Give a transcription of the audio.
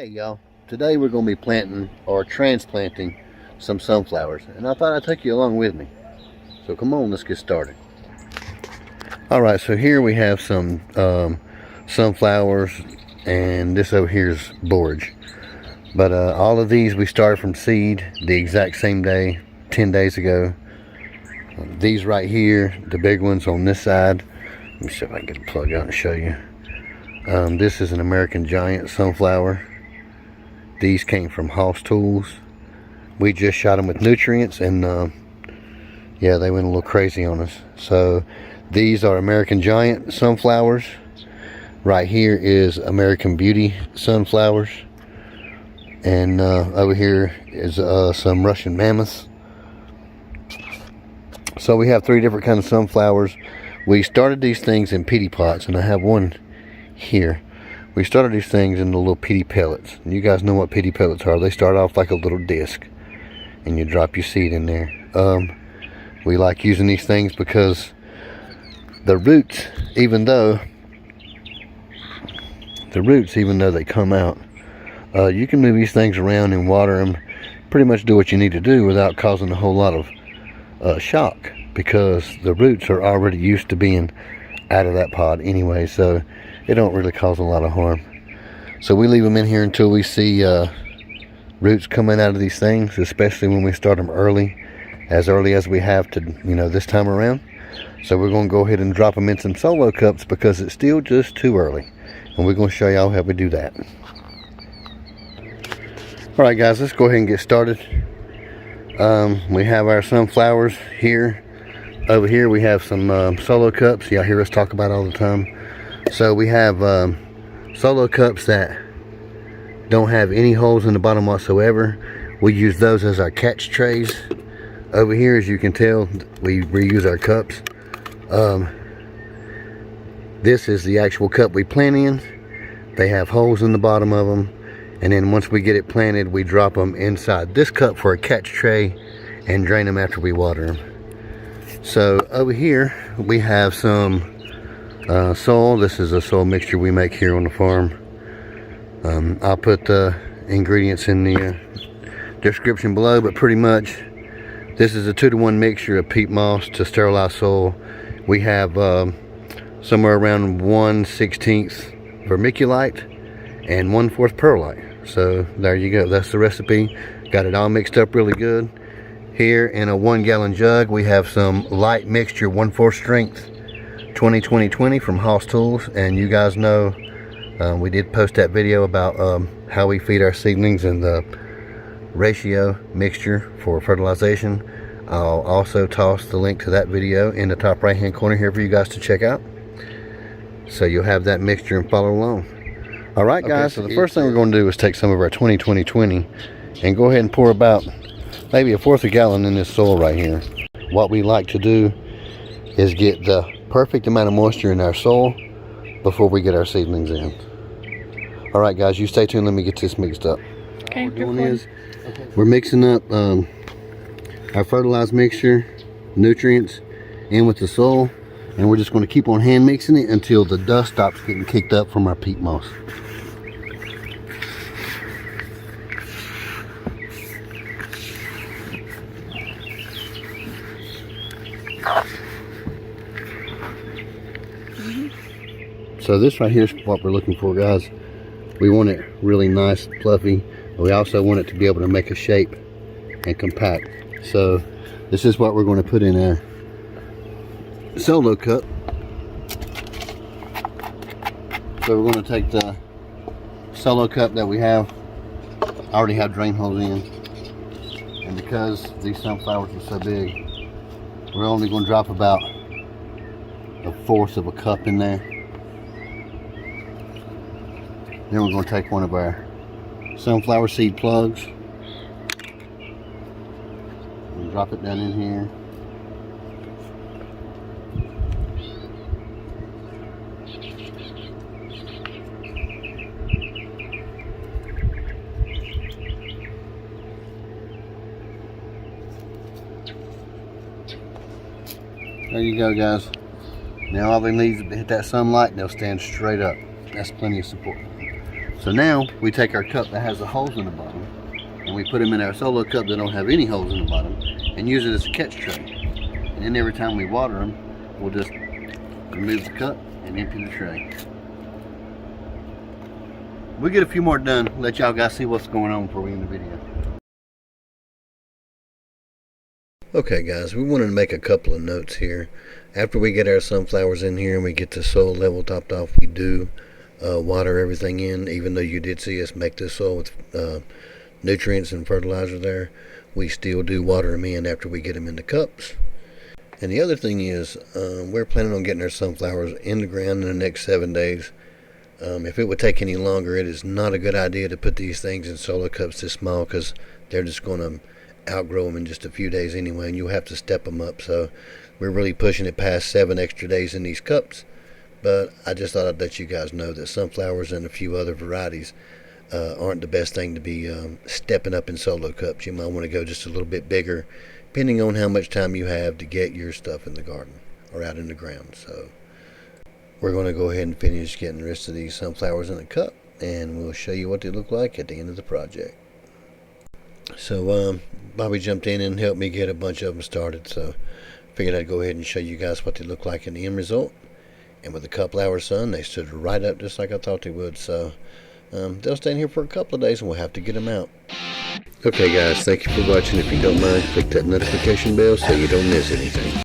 Hey y'all, today we're going to be planting or transplanting some sunflowers, and I thought I'd take you along with me. So come on, let's get started. Alright, so here we have some sunflowers, and this over here is borage. But all of these we started from seed the exact same day, 10 days ago. These right here, the big ones on this side, let me see if I can get the plug out and show you. This is an American Giant sunflower. These came from Hoss Tools. We just shot them with nutrients, and yeah, they went a little crazy on us. So these are American Giant sunflowers. Right here is American Beauty sunflowers, and over here is some Russian mammoths. So we have 3 different kinds of sunflowers. We started these things in pity pots, and I have one here. We started these things in the little pity pellets. And you guys know what pity pellets are. They start off like a little disc, and you drop your seed in there. We like using these things because the roots, even though they come out, you can move these things around and water them, pretty much do what you need to do without causing a whole lot of shock, because the roots are already used to being out of that pod anyway, so it don't really cause a lot of harm. So we leave them in here until we see roots coming out of these things, especially when we start them early as we have to, this time around. So we're going to go ahead and drop them in some solo cups because it's still just too early, and we're going to show y'all how we do that. Alright guys, let's go ahead and get started. We have our sunflowers here. Over here we have some solo cups y'all hear us talk about all the time. So we have solo cups that don't have any holes in the bottom whatsoever. We use those as our catch trays. Over here, as you can tell, we reuse our cups. This is the actual cup we plant in. They have holes in the bottom of them, and then once we get it planted, we drop them inside this cup for a catch tray and drain them after we water them. So over here we have some soil. This is a soil mixture we make here on the farm. I'll put the ingredients in the description below, but pretty much this is a 2-to-1 mixture of peat moss to sterilized soil. We have somewhere around 1/16 vermiculite and 1/4 perlite. So there you go, that's the recipe. Got it all mixed up really good. Here in a 1-gallon jug we have some light mixture, 1/4 strength 20-20-20 from Hoss Tools. And you guys know we did post that video about how we feed our seedlings and the ratio mixture for fertilization. I'll also toss the link to that video in the top right hand corner here for you guys to check out, so you'll have that mixture and follow along. Alright guys, so the first thing we're going to do is take some of our 20-20-20 and go ahead and pour about maybe 1/4 gallon in this soil right here. What we like to do is get the perfect amount of moisture in our soil before we get our seedlings in. Alright guys, you stay tuned, let me get this mixed up. Okay, What we're doing is we're mixing up our fertilized mixture, nutrients, in with the soil, and we're just going to keep on hand mixing it until the dust stops getting kicked up from our peat moss. So this right here is what we're looking for, guys. We want it really nice, fluffy, but we also want it to be able to make a shape and compact. So this is what we're going to put in our solo cup. So we're going to take the solo cup that we have. I already have drain holes in, and because these sunflowers are so big, we're only going to drop about 1/4 of a cup in there. Then we're going to take one of our sunflower seed plugs and drop it down in here. There you go, guys. Now all they need is to hit that sunlight and they'll stand straight up. That's plenty of support. So now we take our cup that has the holes in the bottom and we put them in our solo cup that don't have any holes in the bottom and use it as a catch tray. And then every time we water them, we'll just remove the cup and empty the tray. We'll get a few more done, let y'all guys see what's going on before we end the video. Okay guys, we wanted to make a couple of notes here. After we get our sunflowers in here and we get the soil level topped off, we do water everything in. Even though you did see us make this soil with nutrients and fertilizer there, we still do water them in after we get them in the cups. And the other thing is, we're planning on getting our sunflowers in the ground in the next 7 days. If it would take any longer, it is not a good idea to put these things in solo cups this small, because they're just going to outgrow them in just a few days anyway, and you'll have to step them up. So we're really pushing it past 7 extra days in these cups. But I just thought I'd let you guys know that sunflowers and a few other varieties aren't the best thing to be stepping up in solo cups. You might want to go just a little bit bigger, depending on how much time you have to get your stuff in the garden or out in the ground. So we're going to go ahead and finish getting the rest of these sunflowers in a cup, and we'll show you what they look like at the end of the project. So Bobby jumped in and helped me get a bunch of them started, so figured I'd go ahead and show you guys what they look like in the end result. And with a couple hours sun, they stood right up just like I thought they would. So they'll stay in here for a couple of days and we'll have to get them out. Okay guys, thank you for watching. If you don't mind, click that notification bell so you don't miss anything.